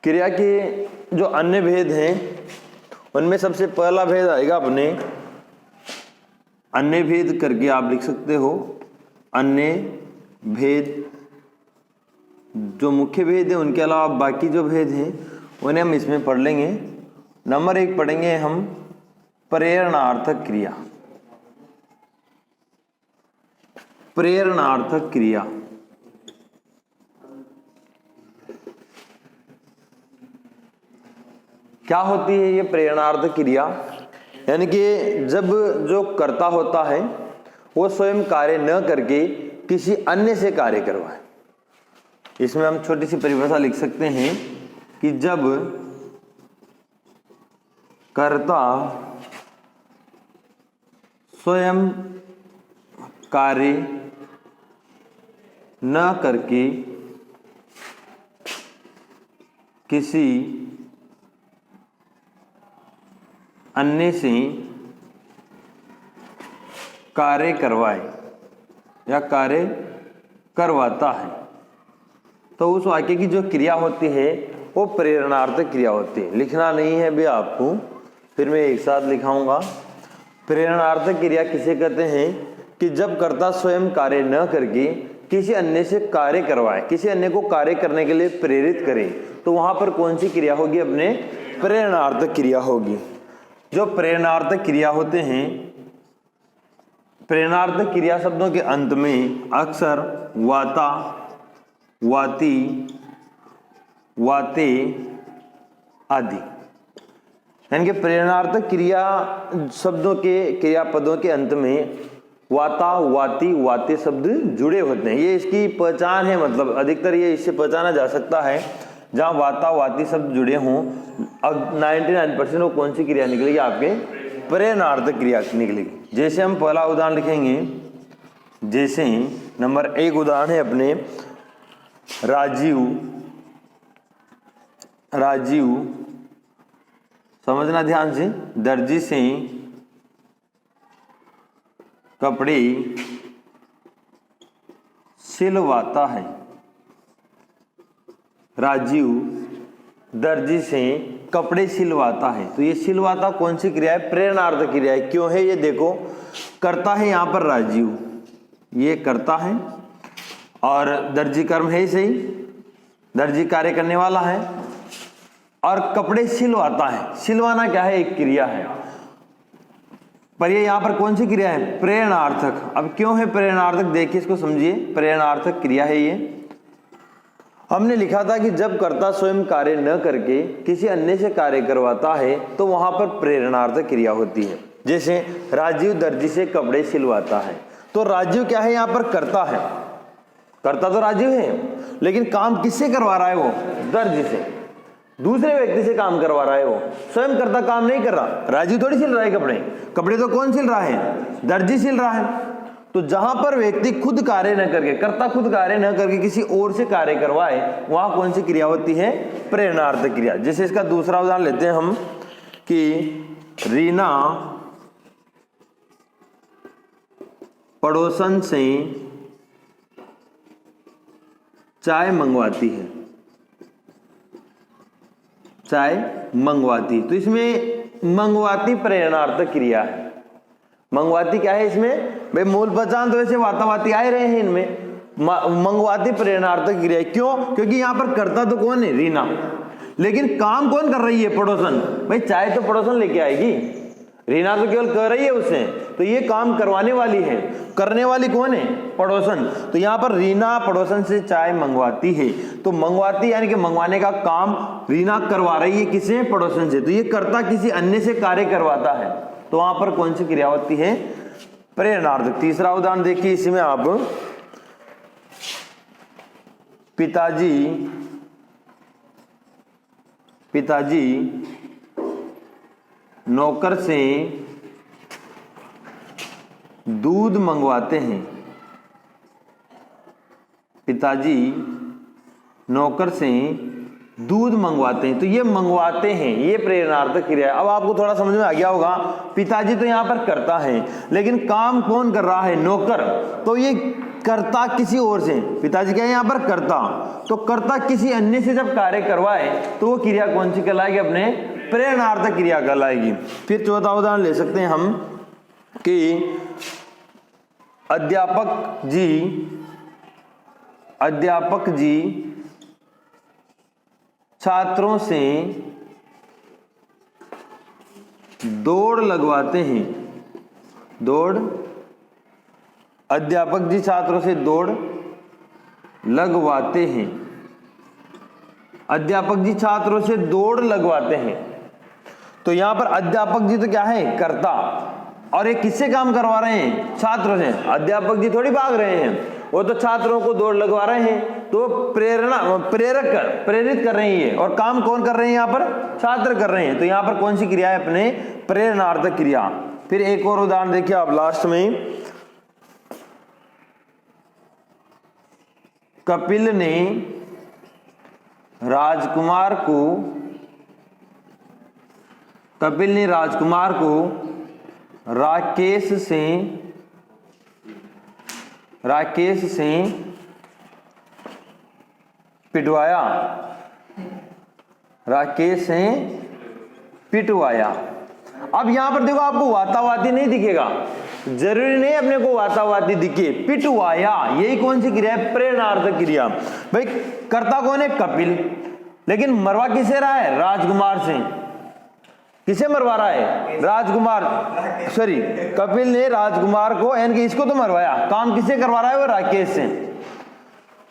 क्रिया के जो अन्य भेद हैं उनमें सबसे पहला भेद आएगा अपने अन्य भेद करके आप लिख सकते हो। अन्य भेद जो मुख्य भेद है उनके अलावा बाकी जो भेद हैं उन्हें हम इसमें पढ़ लेंगे। नंबर 1 पढ़ेंगे हम प्रेरणार्थक क्रिया। प्रेरणार्थक क्रिया क्या होती है? ये प्रेरणार्थक क्रिया यानी कि जब जो कर्ता होता है वो स्वयं कार्य न करके किसी अन्य से कार्य करवाए। इसमें हम छोटी सी परिभाषा लिख सकते हैं कि जब कर्ता स्वयं कार्य न करके किसी अन्य से कार्य करवाए या कार्य करवाता है तो उस वाक्य की जो क्रिया होती है वो प्रेरणार्थक क्रिया होती है। लिखना नहीं है भी आपको, फिर मैं एक साथ लिखाऊंगा। प्रेरणार्थक क्रिया किसे कहते हैं कि जब कर्ता स्वयं कार्य न करके किसी अन्य से कार्य करवाए, किसी अन्य को कार्य करने के लिए प्रेरित करे, तो वहां पर कौन सी क्रिया होगी? अपने प्रेरणार्थक क्रिया होगी। जो प्रेरणार्थक क्रिया होते हैं, प्रेरणार्थक क्रिया शब्दों के अंत में अक्सर वाता, वाती, वाते आदि यानी कि प्रेरणार्थक क्रिया शब्दों के क्रियापदों के अंत में वाता, वाती, वाते शब्द जुड़े होते हैं। ये इसकी पहचान है, मतलब अधिकतर ये इससे पहचाना जा सकता है जहां वाता, वाती शब्द जुड़े हों। अब 99% वो कौन सी क्रिया निकलेगी? आपके प्रेरणार्थक क्रिया निकलेगी। जैसे हम पहला उदाहरण लिखेंगे, जैसे नंबर 1 उदाहरण है अपने राजीव समझना ध्यान से, दर्जी से कपड़े सिलवाता है। राजीव दर्जी से कपड़े सिलवाता है। तो ये सिलवाता कौन सी क्रिया है? प्रेरणार्थक क्रिया है। क्यों है? ये देखो, करता है यहां पर राजीव, ये करता है और दर्जी कर्म है ही सही, दर्जी कार्य करने वाला है और कपड़े सिलवाता है। सिलवाना क्या है? एक क्रिया है, पर ये यहां पर कौन सी क्रिया है? प्रेरणार्थक। अब क्यों है प्रेरणार्थक? देखिए इसको समझिए, प्रेरणार्थक क्रिया है ये। हमने लिखा था कि जब कर्ता स्वयं कार्य न करके किसी अन्य से कार्य करवाता है तो वहां पर प्रेरणार्थक क्रिया होती है। जैसे राजीव दर्जी से कपड़े सिलवाता है, तो राजीव क्या है? यहां पर करता है, करता तो राजीव है, लेकिन काम किससे करवा रहा है? वो दर्जी से, दूसरे व्यक्ति से काम करवा रहा है। वो स्वयं करता काम नहीं कर रहा। राजीव थोड़ी सिल रहा है कपड़े, कपड़े तो कौन सिल रहा है? दर्जी सिल रहा है। तो जहां पर व्यक्ति खुद कार्य न करके, कर्ता खुद कार्य न करके किसी और से कार्य करवाए, वहां कौन सी क्रिया होती है? प्रेरणार्थक क्रिया। जैसे इसका दूसरा उदाहरण लेते हैं हम कि रीना पड़ोसन से चाय मंगवाती है, चाय मंगवाती। तो इसमें मंगवाती प्रेरणार्थक क्रिया है। मंगवाती क्या है इसमें? भाई मूल पहचान तो वैसे वातावाती आए रहे हैं इनमें, मंगवाती प्रेरणार्थक क्रिया। क्यों? क्योंकि यहां पर करता तो कौन है? रीना, लेकिन काम कौन कर रही है? पड़ोसन। भाई चाय तो पड़ोसन लेके आएगी, रीना तो केवल कर रही है उसे, तो ये काम करवाने वाली है, करने वाली कौन है? पड़ोसन। तो यहाँ पर रीना पड़ोसन से चाय मंगवाती है, तो मंगवाती यानी कि मंगवाने का काम रीना करवा रही है किसे? पड़ोसन से। तो ये कर्ता किसी अन्य से कार्य करवाता है, तो वहां पर कौन सी क्रिया होती है? प्रेरणार्थक। तीसरा उदाहरण देखिए, इसमें आप पिताजी नौकर से दूध मंगवाते हैं। पिताजी नौकर से दूध मंगवाते हैं, तो ये मंगवाते हैं, ये प्रेरणार्थक क्रिया है। अब आपको थोड़ा समझ में आ गया होगा, पिताजी तो यहां पर करता है, लेकिन काम कौन कर रहा है? नौकर। तो ये कर्ता किसी और से, पिताजी क्या है यहाँ पर कर्ता, तो कर्ता किसी अन्य से जब कार्य करवाए तो वो क्रिया कौन सी कहलाएगी, अपने प्रेरणार्थक क्रिया कहलाएगी। फिर चौथा उदाहरण ले सकते हैं हम कि अध्यापक जी छात्रों से दौड़ लगवाते हैं, अध्यापक जी छात्रों से दौड़ लगवाते हैं, अध्यापक जी छात्रों से दौड़ लगवाते हैं। तो यहां पर अध्यापक जी तो क्या है, कर्ता, और ये किससे काम करवा रहे हैं, छात्रों से। अध्यापक जी थोड़ी भाग रहे हैं, वो तो छात्रों को दौड़ लगवा रहे हैं, तो प्रेरित कर रही है, और काम कौन कर रहे हैं, यहाँ पर छात्र कर रहे हैं। तो यहाँ पर कौन सी क्रिया है, अपने प्रेरणार्थक क्रिया। फिर एक और उदाहरण देखिए आप लास्ट में, कपिल ने राजकुमार को राकेश से पिटवाया, अब यहां पर देखो आपको वातावादी नहीं दिखेगा, जरूरी नहीं अपने को वातावादी दिखे, पिटवाया, यही कौन सी क्रिया है, प्रेरणार्थक क्रिया। भाई कर्ता कौन है, कपिल, लेकिन मरवा किसे रहा है, राजकुमार से। किसे मरवा रहा है, राजकुमार, सॉरी कपिल ने राजकुमार को यानी कि इसको तो मरवाया, काम किसे करवा रहा है, वो राकेश से।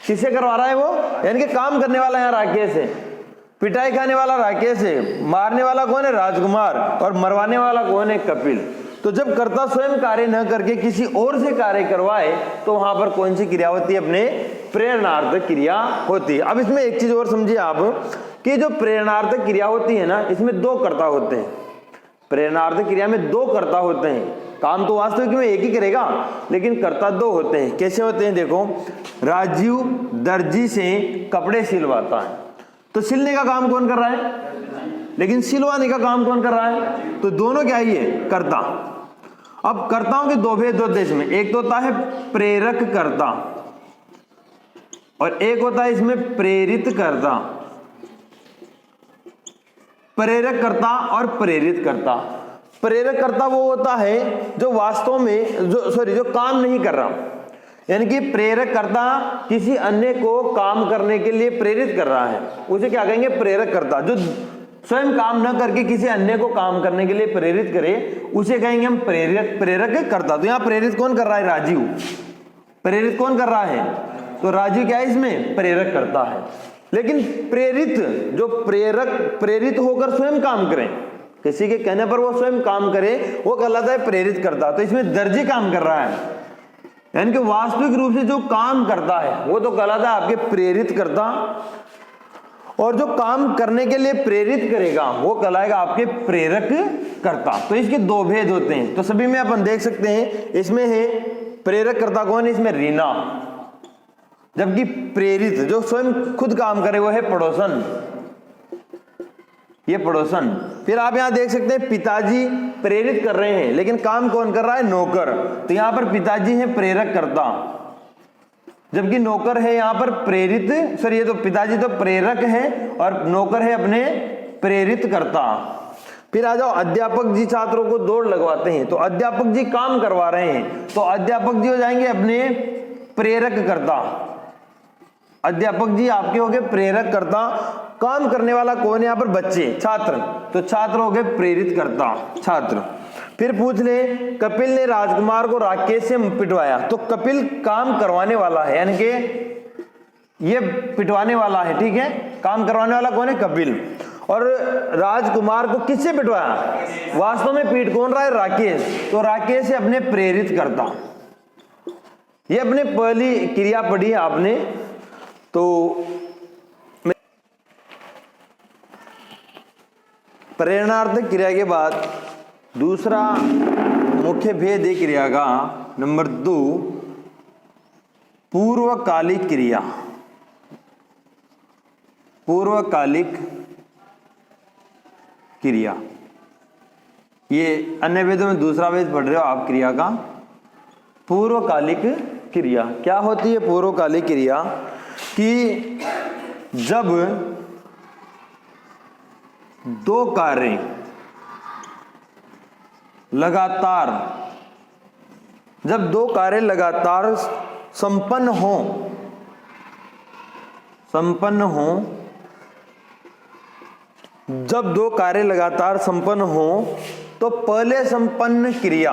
किसे करवा रहा है वो, यानी कि काम करने वाला यहाँ राकेश है, पिटाई खाने वाला राकेश है, मारने वाला कौन है, राजकुमार, और मरवाने वाला कौन है, कपिल। तो जब कर्ता स्वयं कार्य न करके किसी और से कार्य करवाए तो वहां पर कौन सी क्रिया होती है, अपने प्रेरणार्थक क्रिया होती है। अब इसमें एक चीज और समझिए आप कि जो प्रेरणार्थक क्रिया होती है ना, इसमें दो कर्ता होते हैं। प्रेरणार्थक क्रिया में दो कर्ता होते हैं, काम तो वास्तविक में एक ही करेगा, लेकिन कर्ता दो होते हैं। कैसे होते हैं, देखो, राजीव दर्जी से कपड़े सिलवाता है, तो सिलने का काम कौन कर रहा है, लेकिन सिलवाने का काम कौन कर रहा है, तो दोनों क्या ही है, कर्ता। अब कर्ताओं के दो भेद होते हैं इसमें, एक तो होता है प्रेरक कर्ता और एक होता है इसमें प्रेरित कर्ता। प्रेरक कर्ता और प्रेरित कर्ता। प्रेरक कर्ता वो होता है जो वास्तव में जो काम नहीं कर रहा, यानी कि प्रेरक कर्ता किसी अन्य को काम करने के लिए प्रेरित कर रहा है, उसे क्या कहेंगे, प्रेरक कर्ता। जो स्वयं काम न करके किसी अन्य को काम करने के लिए प्रेरित करे, उसे कहेंगे हम प्रेरक कर्ता। तो यहाँ प्रेरित कौन कर रहा है, राजीव। प्रेरित कौन कर रहा है, तो राजीव क्या है, इसमें प्रेरक करता है। लेकिन प्रेरित, जो प्रेरित होकर स्वयं काम करें, किसी के कहने पर वो स्वयं काम करे, वो कहलाता है प्रेरित करता। तो इसमें दर्जी काम कर रहा है, यानी कि वास्तविक रूप से जो काम करता है वो तो कहलाता है आपके प्रेरित करता, और जो काम करने के लिए प्रेरित करेगा वो कहलाएगा आपके प्रेरक कर्ता। तो इसके दो भेद होते हैं। तो सभी में अपन देख सकते हैं, इसमें है प्रेरक कर्ता कौन है, इसमें रीना, जबकि प्रेरित जो स्वयं खुद काम करे वो है पड़ोसन, ये पड़ोसन। फिर आप यहां देख सकते हैं पिताजी प्रेरित कर रहे हैं, लेकिन काम कौन कर रहा है, नौकर। तो यहां पर पिताजी है प्रेरक कर्ता, जबकि नौकर है यहाँ पर प्रेरित, सॉरी ये तो पिताजी तो प्रेरक है और नौकर है अपने प्रेरित करता। फिर आ जाओ, अध्यापक जी छात्रों को दौड़ लगवाते हैं, तो अध्यापक जी काम करवा रहे हैं, तो अध्यापक जी हो जाएंगे अपने प्रेरक करता। अध्यापक जी आपके हो गए प्रेरक करता। काम करने वाला कौन है यहाँ पर, बच्चे, छात्र, तो छात्र हो गए प्रेरित करता, छात्र। फिर पूछ ले, कपिल ने राजकुमार को राकेश से पिटवाया, तो कपिल काम करवाने वाला है, यानी कि ये पिटवाने वाला है, ठीक है। काम करवाने वाला कौन है, कपिल। और राजकुमार को किससे पिटवाया, वास्तव में पीट कौन रहा है, राकेश। तो राकेश से अपने प्रेरित करता। ये अपने पहली क्रिया पढ़ी है आपने, तो प्रेरणार्थक क्रिया के बाद दूसरा मुख्य भेद है क्रिया का, नंबर 2 पूर्वकालिक क्रिया। पूर्वकालिक क्रिया, ये अन्य वेदों में दूसरा वेद पढ़ रहे हो आप क्रिया का, पूर्वकालिक क्रिया। क्या होती है पूर्वकालिक क्रिया? कि जब दो कार्य लगातार संपन्न हो तो पहले संपन्न क्रिया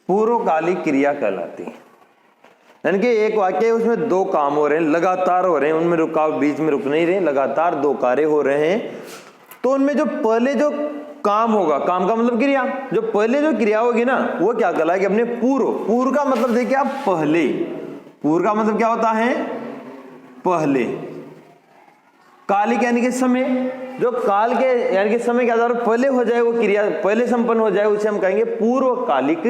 पूर्वकालिक क्रिया कहलाती है। यानी कि एक वाक्य उसमें दो काम हो रहे हैं, लगातार हो रहे हैं, उनमें बीच में रुक नहीं रहे, लगातार दो कार्य हो रहे हैं, तो उनमें जो पहले जो काम होगा, काम का मतलब क्रिया, जो पहले जो क्रिया होगी ना वो क्या कहलाएगी? अपने पूर्व का मतलब देखिए आप, पहले। पूर्व का मतलब क्या होता है? पहले। कालिक यानी कि समय, जो काल के यानी कि समय के आधार पर पहले हो जाए वो क्रिया, पहले संपन्न हो जाए, उसे हम कहेंगे पूर्वकालिक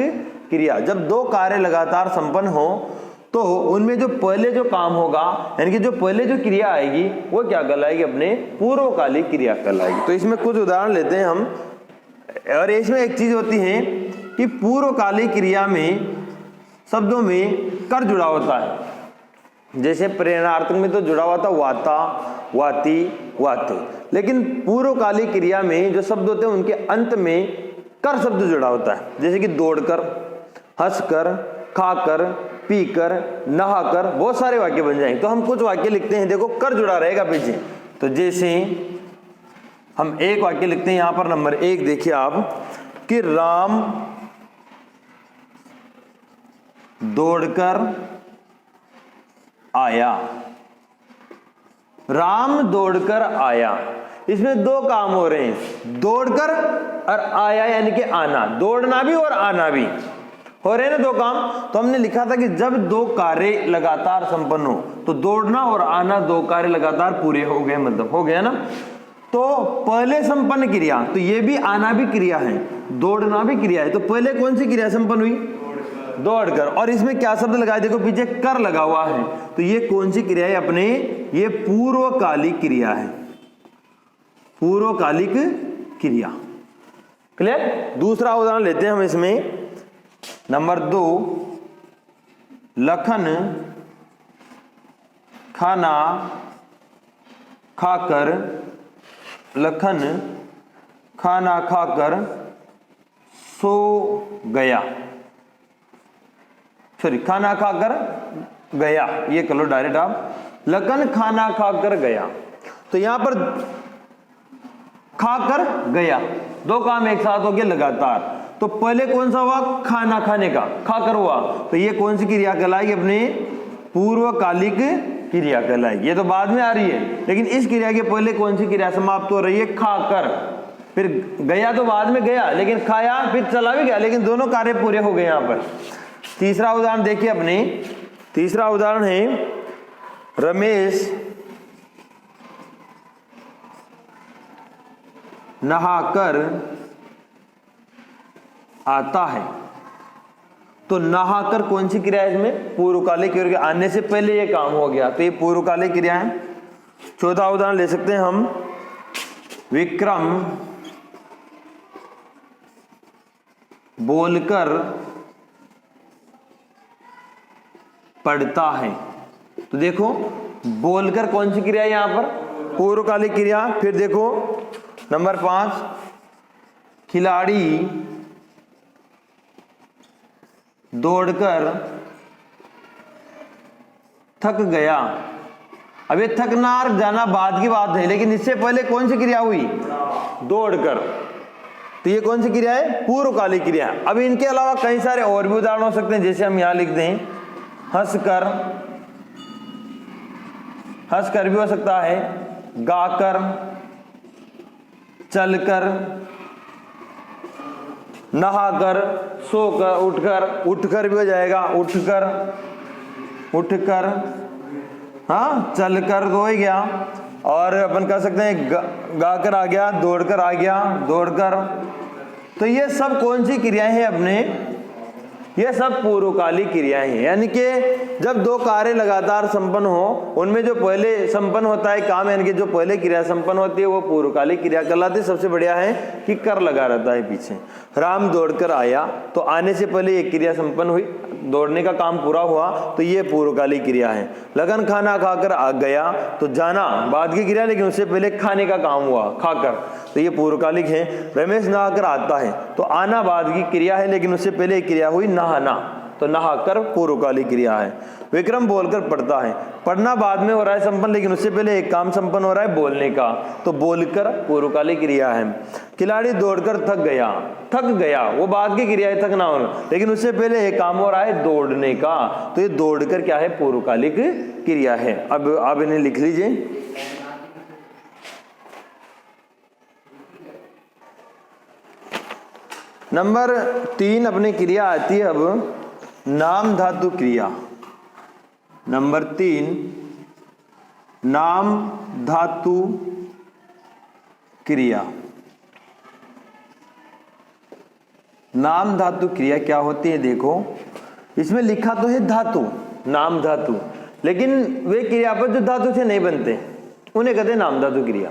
क्रिया। जब दो कार्य लगातार संपन्न हो तो उनमें जो पहले जो काम होगा, यानी कि जो पहले जो क्रिया आएगी वो क्या कहलाएगी? अपने पूर्वकालिक क्रिया कहलाएगी। तो इसमें कुछ उदाहरण लेते हैं हम। और इसमें एक चीज होती है कि पूर्वकालिक क्रिया में शब्दों में कर जुड़ा होता है। जैसे प्रेरणार्थक में तो जुड़ा हुआ था वाता, वाती, वाते, लेकिन पूर्वकालिक क्रिया में जो शब्द होते हैं उनके अंत में कर शब्द जुड़ा होता है। जैसे कि दौड़कर, हंसकर, खाकर, पीकर, नहाकर, बहुत सारे वाक्य बन जाएंगे। तो हम कुछ वाक्य लिखते हैं, देखो कर जुड़ा रहेगा पीछे। तो जैसे हम एक वाक्य लिखते हैं यहां पर, नंबर 1 देखिए आप, कि राम दौड़कर आया। राम दौड़कर आया, इसमें दो काम हो रहे हैं, दौड़कर और आया यानी कि आना, दौड़ना भी और आना भी हो रहे हैं ना, दो काम। तो हमने लिखा था कि जब दो कार्य लगातार संपन्न हो तो दौड़ना और आना, दो कार्य लगातार पूरे हो गए, मतलब हो गया ना। तो पहले संपन्न क्रिया, तो ये भी आना भी क्रिया है, दौड़ना भी क्रिया है। तो पहले कौन सी क्रिया संपन्न हुई? दौड़कर। और इसमें क्या शब्द लगाया? देखो पीछे कर लगा हुआ है, तो ये कौन सी क्रिया है? अपने ये पूर्वकालिक क्रिया है, पूर्वकालिक क्रिया। क्लियर? दूसरा उदाहरण लेते हैं हम इसमें, नंबर 2, लखन खाना खाकर, लखन खाना खाकर सो गया। सॉरी, खाना खाकर गया, ये कर लो डायरेक्ट आप, लखन खाना खाकर गया। तो यहां पर खाकर गया, दो काम एक साथ हो गए लगातार। तो पहले कौन सा हुआ? खाना खाने का, खाकर हुआ, तो ये कौन सी क्रिया कहलाएगी? अपने पूर्वकालिक क्रिया कहलाएगी। ये तो बाद में आ रही है, लेकिन इस क्रिया के पहले कौन सी क्रिया समाप्त हो रही है? खाकर। फिर गया तो बाद में गया, लेकिन खाया फिर चला भी गया, लेकिन दोनों कार्य पूरे हो गए यहां पर। तीसरा उदाहरण देखिए अपने, तीसरा उदाहरण है, रमेश नहाकर आता है। तो नहाकर कौन सी क्रिया है इसमें? पूर्वकालिक क्रिया, आने से पहले ये काम हो गया, तो ये पूर्वकालिक क्रिया है। चौथा उदाहरण ले सकते हैं हम, विक्रम बोलकर पढ़ता है। तो देखो बोलकर कौन सी क्रिया है यहां पर? पूर्वकालिक क्रिया। फिर देखो नंबर 5, खिलाड़ी दौड़कर थक गया। अब ये थकना और जाना बाद की बात है, लेकिन इससे पहले कौन सी क्रिया हुई? दौड़कर। तो ये कौन सी क्रिया है? पूर्वकालिक क्रिया। अब इनके अलावा कई सारे और भी उदाहरण हो सकते हैं, जैसे हम यहां लिख दें, हंसकर, हंसकर भी हो सकता है, गाकर, चलकर, नहाकर, सोकर, उठकर, उठकर भी हो जाएगा, उठकर, उठकर, हाँ, चलकर तो हो ही गया। और अपन कह सकते हैं गाकर आ गया, दौड़कर आ गया, दौड़कर। तो ये सब कौन सी क्रियाएं हैं? अपने ये सब पूर्वकालिक क्रियाएं हैं। यानी कि जब दो कार्य लगातार संपन्न हो, उनमें जो पहले संपन्न होता है काम, यानी कि जो पहले क्रिया संपन्न होती है वो पूर्वकालिक क्रिया कहलाती है। सबसे बढ़िया है कि कर लगा रहता है पीछे। राम दौड़कर आया, तो आने से पहले एक क्रिया संपन्न हुई, दौड़ने का काम पूरा हुआ, तो ये पूर्वकालिक क्रिया है। लगन खाना खाकर आ गया, तो जाना बाद की क्रिया, लेकिन उससे पहले खाने का काम हुआ खाकर, तो ये पूर्वकालिक है। रमेश नहाकर आता है, तो आना बाद की क्रिया है, लेकिन उससे पहले एक क्रिया हुई नहाना, तो नहाकर पूर्वकालिक क्रिया है। विक्रम बोलकर पढ़ता है, पढ़ना बाद में हो रहा है संपन्न, लेकिन उससे पहले एक काम संपन्न हो रहा है बोलने का, तो बोलकर पूर्वकालिक क्रिया है। खिलाड़ी दौड़कर थक गया वो बाद की क्रिया है, थकना होना, लेकिन उससे पहले एक काम हो रहा है दौड़ने का, तो ये दौड़कर क्या है पूर्वकालिक क्रिया है। अब आप इन्हें लिख लीजिए। नंबर 3 अपनी क्रिया आती है अब नाम धातु क्रिया। नंबर 3 नाम धातु क्रिया। नाम धातु क्रिया क्या होती है? देखो इसमें लिखा तो है धातु, नाम धातु, लेकिन वे क्रियापद जो धातु से नहीं बनते उन्हें कहते हैं नाम धातु क्रिया।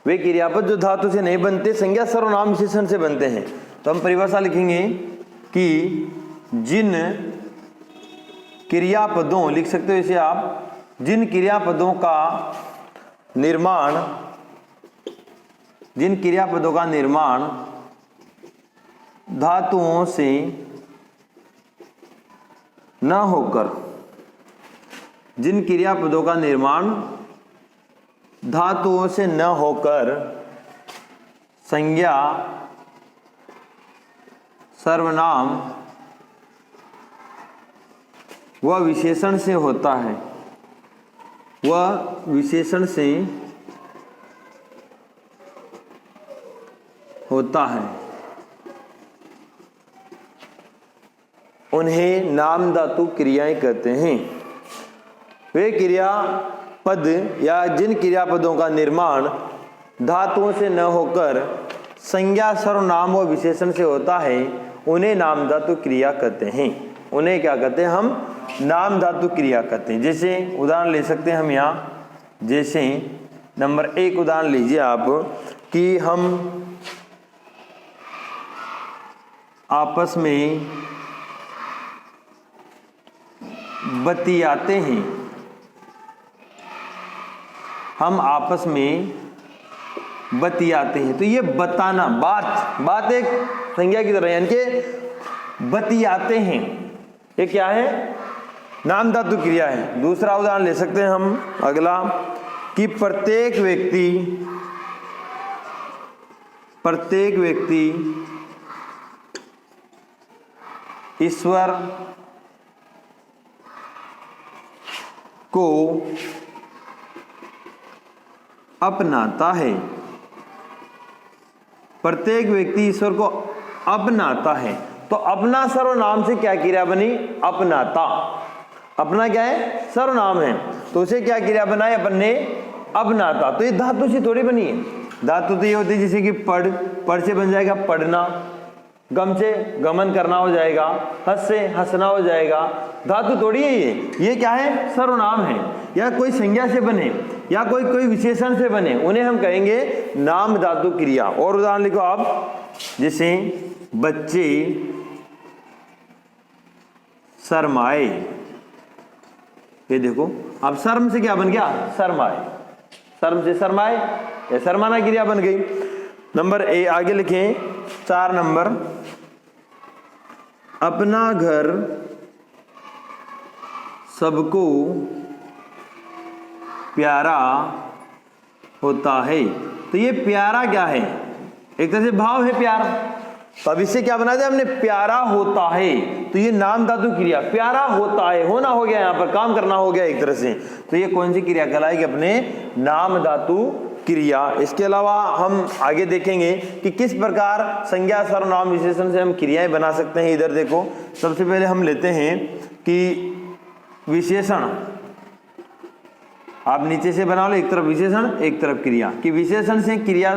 वे क्रियापद जो धातु से नहीं बनते, संज्ञा सर्वनाम विशेषण से बनते हैं। तो हम परिभाषा लिखेंगे कि जिन क्रियापदों, लिख सकते हो इसे आप, जिन क्रियापदों का निर्माण धातुओं से न होकर, जिन क्रियापदों का निर्माण धातुओं से न होकर संज्ञा सर्वनाम वह विशेषण से होता है, वह विशेषण से होता है, उन्हें नाम धातु क्रियाएं कहते हैं। वे क्रियापद या जिन क्रियापदों का निर्माण धातुओं से न होकर संज्ञा सर्वनाम व विशेषण से होता है, उन्हें नाम धातु क्रिया कहते हैं। उन्हें क्या कहते हैं? हम नाम धातु क्रिया कहते हैं। जैसे उदाहरण ले सकते हैं हम यहाँ, जैसे नंबर 1 उदाहरण लीजिए आप कि हम आपस में बतियाते हैं, हम आपस में बतियाते हैं, तो ये बताना, बात एक संज्ञा की तरह, यानी कि बतियाते हैं, ये क्या है? नाम धातु क्रिया है। दूसरा उदाहरण ले सकते हैं हम अगला कि प्रत्येक व्यक्ति ईश्वर को अपनाता है। प्रत्येक व्यक्ति ईश्वर को अपनाता है, तो अपना सर्वनाम से क्या क्रिया बनी? अपनाता। अपना क्या है? सर्वनाम है, तो उसे क्या क्रिया बनाए अपन ने? अपनाता। तो ये धातु से थोड़ी बनी है। धातु तो ये होती है जैसे कि पढ़ से बन जाएगा पढ़ना, गम से गमन करना हो जाएगा, हंस से हंसना हो जाएगा। धातु थोड़ी है ये क्या है? सर्वनाम है, या कोई संज्ञा से बने या कोई विशेषण से बने, उन्हें हम कहेंगे नाम धातु क्रिया। और उदाहरण लिखो आप, जैसे बच्चे शर्माए, ये देखो अब शर्म से क्या बन गया? शर्माए। शर्म से शर्माए, या शर्माना क्रिया बन गई। नंबर ए आगे लिखें 4 नंबर, अपना घर सबको प्यारा होता है। तो ये प्यारा क्या है? एक तरह से भाव है प्यार, तो अब इससे क्या बना दिया हमने? प्यारा होता है। तो ये नाम धातु क्रिया, प्यारा होता है, होना हो गया, यहाँ पर काम करना हो गया एक तरह से। तो ये कौन सी क्रिया कहलाएगी? अपने नाम धातु क्रिया। इसके अलावा हम आगे देखेंगे कि किस प्रकार संज्ञा सर्वनाम विशेषण से हम क्रियाएं बना सकते हैं। इधर देखो, सबसे पहले हम लेते हैं कि विशेषण, आप नीचे से बना लो, एक तरफ विशेषण एक तरफ क्रिया, कि विशेषण से क्रिया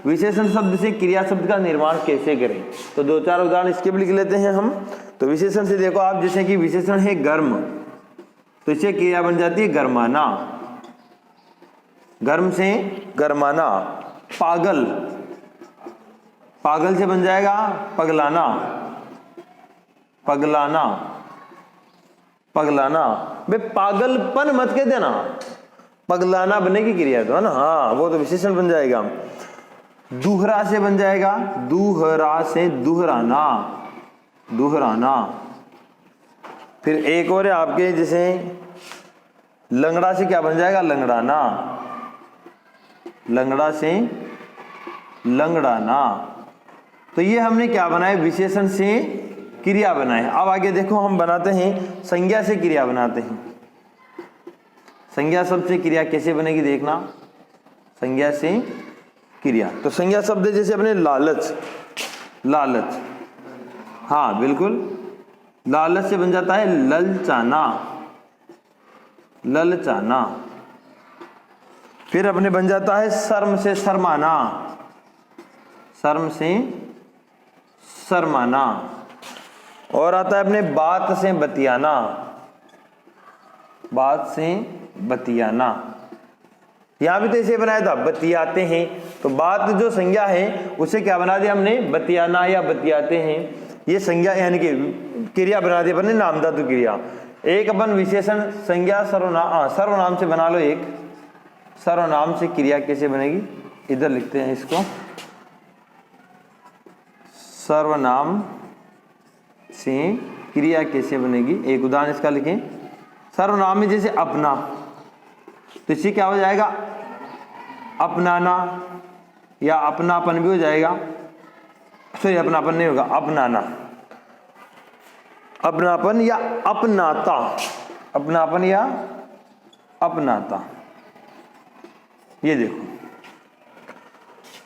विशेषण शब्द से क्रिया शब्द का निर्माण कैसे करें। तो 2-4 उदाहरण इसके भी लिख लेते हैं हम। तो विशेषण से देखो आप, जैसे कि विशेषण है गर्म, तो इससे क्रिया बन जाती है गर्माना, गर्म से गर्माना। पागल, पागल से बन जाएगा पगलाना, पगलाना, पगलाना। बे पागलपन मत कह देना, पगलाना बनेगी क्रिया तो, है ना। हाँ, वो तो विशेषण बन जाएगा। दूहरा से बन जाएगा, दूहरा से दुहराना, दुहराना। फिर एक और है आपके, जैसे लंगड़ा से क्या बन जाएगा, लंगड़ाना, लंगड़ा से लंगड़ाना। तो ये हमने क्या बनाए, विशेषण से क्रिया बनाए। अब आगे देखो हम बनाते हैं संज्ञा से क्रिया बनाते हैं। संज्ञा शब्द से क्रिया कैसे बनेगी देखना, संज्ञा से क्रिया। तो संज्ञा शब्द जैसे अपने लालच, लालच, हाँ बिल्कुल, लालच से बन जाता है ललचाना, ललचाना। फिर अपने बन जाता है शर्म से शर्माना, शर्म से शर्माना। और आता है अपने बात से बतियाना, बात से बतियाना। यहां भी तो ऐसे बनाया था, बतियाते हैं। तो बात जो संज्ञा है उसे क्या बना दिया हमने, बतियाना या बतियाते हैं। ये संज्ञा यानी कि क्रिया बना दी अपने नाम धातु क्रिया। एक अपन विशेषण संज्ञा सर्वनाम, सर्वनाम से बना लो एक। सर्वनाम से क्रिया कैसे बनेगी, इधर लिखते हैं इसको। सर्वनाम से क्रिया कैसे बनेगी, एक उदाहरण इसका लिखें। सर्वनाम में जैसे अपना, तो इससे क्या हो जाएगा, अपनाना या अपनापन भी हो जाएगा। सॉरी, अपनापन नहीं होगा, अपनाना, अपनापन या अपनाता, अपनापन या अपनाता। ये देखो,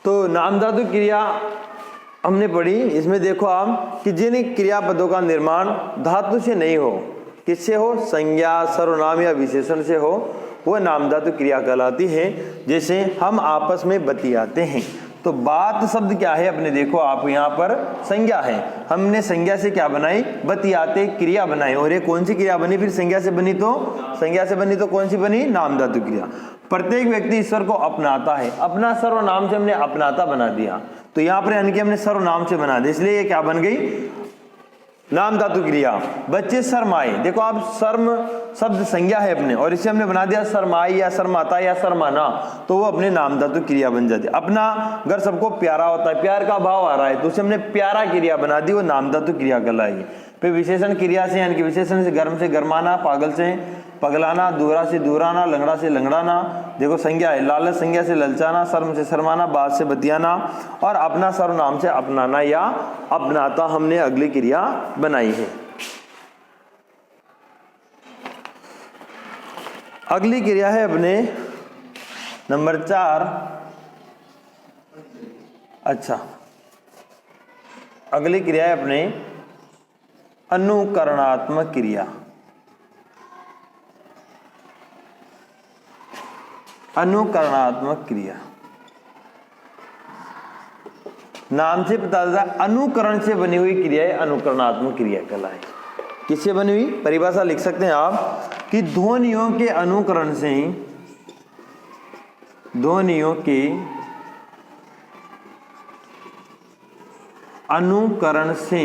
तो नाम धातु क्रिया हमने पढ़ी। इसमें देखो आप कि जिन क्रियापदों का निर्माण धातु से नहीं हो, किससे हो, संज्ञा सर्वनाम या विशेषण से हो, वह नाम धातु क्रिया कहलाती है। जैसे हम आपस में बतियाते हैं, तो बात शब्द क्या है अपने, देखो आप यहाँ पर संज्ञा है, हमने संज्ञा से क्या बनाई, बतियाते क्रिया बनाई। और ये कौन सी क्रिया बनी, फिर संज्ञा से बनी, तो संज्ञा से बनी तो कौन सी बनी, नाम धातु क्रिया। प्रत्येक व्यक्ति ईश्वर को अपनाता है, अपना सर्वनाम से हमने अपनाता बना दिया। तो यहाँ पर यानी कि हमने सर्वनाम से बना दिया, इसलिए ये क्या बन गई, नाम धातु क्रिया। बच्चे शर्माए, देखो आप शर्म शब्द संज्ञा है अपने, और इसे हमने बना दिया शर्माई या शर्माता या शर्माना, तो वो अपने नाम धातु क्रिया बन जाती है। अपना घर सबको प्यारा होता है, प्यार का भाव आ रहा है, तो उसे हमने प्यारा क्रिया बना दी, वो नाम धातु क्रिया कहलाएगी। फिर विशेषण क्रिया से यानी कि विशेषण से गर्म से गर्माना, पागल से पगलाना, दूहरा से दूहराना, लंगड़ा से लंगड़ाना। देखो संज्ञा है, लालच संज्ञा से ललचाना, शर्म से शर्माना, बात से बतियाना, और अपना सर्वनाम से अपनाना या अपनाता हमने अगली क्रिया बनाई है। अगली क्रिया है अपने नंबर 4। अच्छा, अगली क्रिया है अपने अनुकरणात्मक क्रिया। अनुकरणात्मक क्रिया नाम से पता चलता है, अनुकरण से बनी हुई क्रिया है अनुकरणात्मक क्रिया कहलाएगी। किससे बनी हुई, परिभाषा लिख सकते हैं आप कि ध्वनियों के अनुकरण से, ध्वनियों के अनुकरण से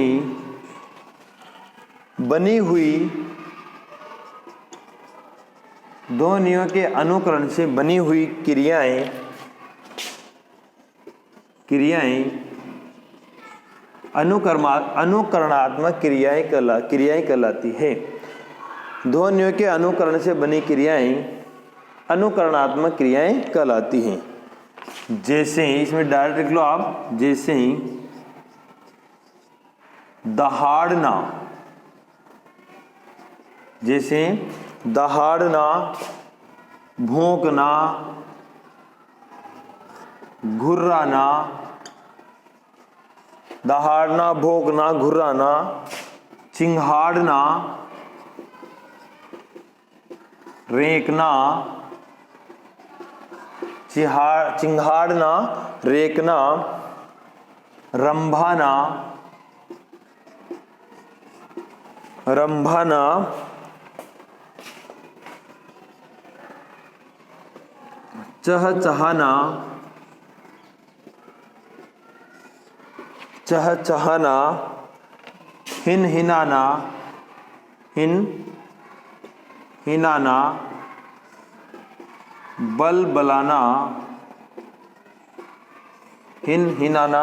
बनी हुई, ध्वनियों के अनुकरण से बनी हुई क्रियाएं अनुकरणात्मक क्रियाएं कहलाती है। ध्वनियों के अनुकरण से बनी क्रियाएं अनुकरणात्मक क्रियाएं कहलाती हैं। जैसे इसमें डायरेक्ट लिख लो आप, जैसे दहाड़ना, जैसे दहाड़ना, भौंकना, घुर्राना, दहाड़ना, भौंकना, घुर्राना, चिंघाड़ना, रेंकना, चिंघाड़ना, रेकना, रंभाना, रंभाना, चहचहाना, चहचहाना, हिनहिनाना, हिनहिनाना, बलबलाना, हिनहिनाना,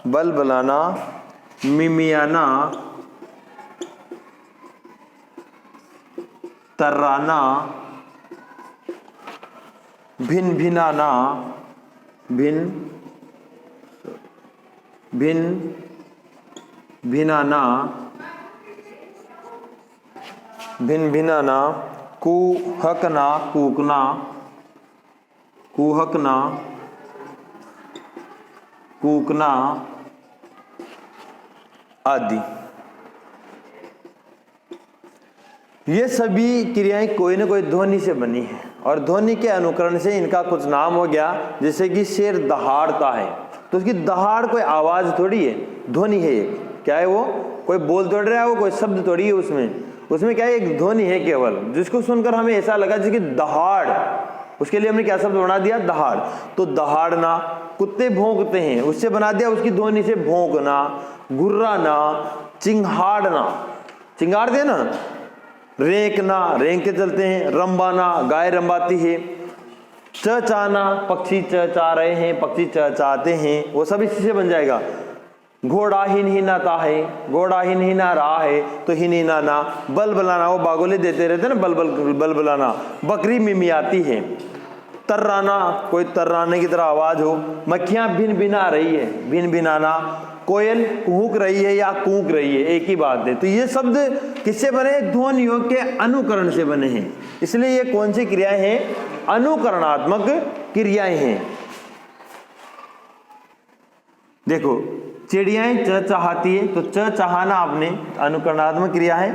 बलबलाना, मिमियाना, तर्राना, भिनभिनाना, भिनभिनाना, भिनभिनाना, कुहकना, कूकना, कुहकना, कूकना आदि। ये सभी क्रियाएं कोई ना कोई ध्वनि से बनी है और ध्वनि के अनुकरण से इनका कुछ नाम हो गया। जैसे कि शेर दहाड़ता है तो उसकी दहाड़ कोई आवाज थोड़ी है, ध्वनि है। एक क्या है वो, कोई बोल थोड़ी रहा है, वो कोई शब्द थोड़ी है। उसमें क्या है, एक ध्वनि है केवल, जिसको सुनकर हमें ऐसा लगा जैसे कि दहाड़, उसके लिए हमने क्या शब्द बना दिया, दहाड़। तो दहाड़ना, कुत्ते भौंकते हैं, उससे बना दिया उसकी ध्वनि से भौंकना। गुर्राना, चिंघाड़ना, चिंगाड़ते हैं ना। रेंकना, रेंक के चलते हैं। रंबाना, गाय रंबाती है। चहचहाना, पक्षी चहचहा रहे हैं, पक्षी चहचहाते हैं, वो सब इसी से बन जाएगा। घोड़ा हिनहिनाता है, घोड़ा हिनहिना रहा है तो हिनहिनाना। बलबलाना, वो बागोले देते रहते हैं ना, बलबलाना। बकरी मिमियाती है। तर्राना, कोई तर्राने की तरह आवाज हो। मक्खियां भिनभिना रही है, भिनभिनाना। कोयल कूक रही है या कूक रही है, एक ही बात है। तो ये शब्द किससे बने, ध्वनियों के अनुकरण से बने हैं। इसलिए ये कौन सी क्रियाएं हैं, अनुकरणात्मक क्रियाएं हैं। देखो चिड़ियाएं चहचहाती है तो चहचहाना आपने अनुकरणात्मक क्रिया है।